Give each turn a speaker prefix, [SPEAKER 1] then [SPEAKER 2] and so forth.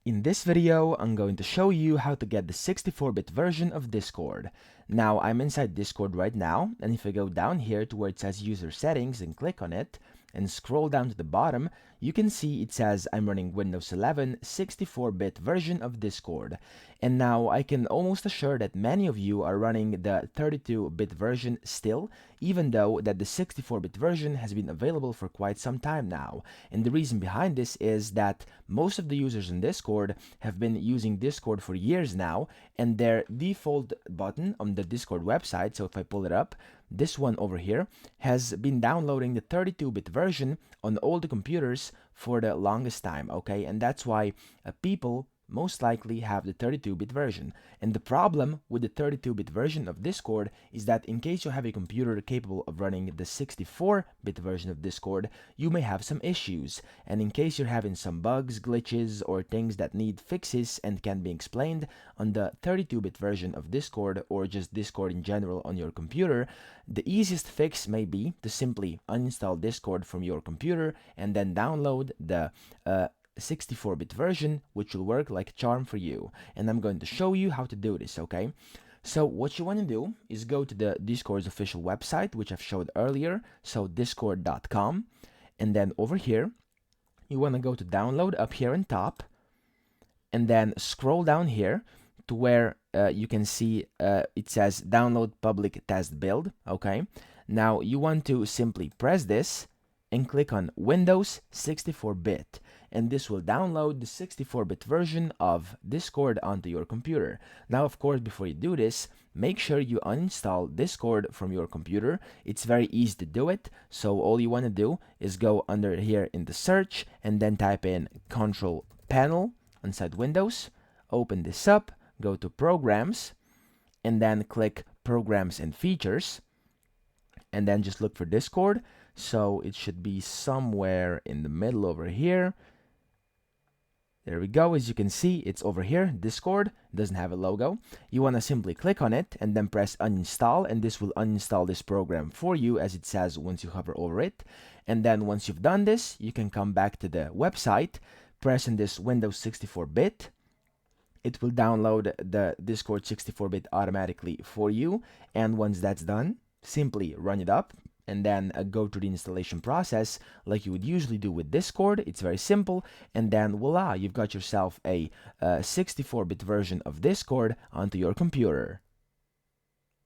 [SPEAKER 1] In this video, I'm going to show you how to get the 64-bit version of Discord. Now, I'm inside Discord right now, and if I go down here to where it says User Settings and click on it, and scroll down to the bottom, you can see it says I'm running Windows 11 64-bit version of Discord. And now I can almost assure that many of you are running the 32-bit version still, even though that the 64-bit version has been available for quite some time now. And the reason behind this is that most of the users in Discord have been using Discord for years now, and their default button on the Discord website, so if I pull it up, this one over here, has been downloading the 32-bit version on all the computers for the longest time, okay? And that's why people most likely have the 32-bit version. And the problem with the 32-bit version of Discord is that in case you have a computer capable of running the 64-bit version of Discord, you may have some issues. And in case you're having some bugs, glitches, or things that need fixes and can be explained on the 32-bit version of Discord, or just Discord in general on your computer, the easiest fix may be to simply uninstall Discord from your computer and then download the 64-bit version, which will work like a charm for you. And I'm going to show you how to do this, okay? So what you want to do is go to the Discord's official website, which I've showed earlier, so discord.com, and then over here, you want to go to download up here on top, and then scroll down here to where you can see it says download public test build, okay? Now you want to simply press this and click on Windows 64-bit, and this will download the 64-bit version of Discord onto your computer. Now, of course, before you do this, make sure you uninstall Discord from your computer. It's very easy to do it, so all you want to do is go under here in the search and then type in Control Panel inside Windows, open this up, go to Programs, and then click Programs and Features, and then just look for Discord. So it should be somewhere in the middle over here. There we go. As you can see, it's over here. Discord doesn't have a logo. You want to simply click on it and then press uninstall, and this will uninstall this program for you, as it says once you hover over it. And then once you've done this, you can come back to the website, press in this Windows 64-bit. It will download the Discord 64-bit automatically for you, and once that's done, simply run it up and then go through the installation process like you would usually do with Discord. It's very simple, and then voila, you've got yourself a 64-bit version of Discord onto your computer.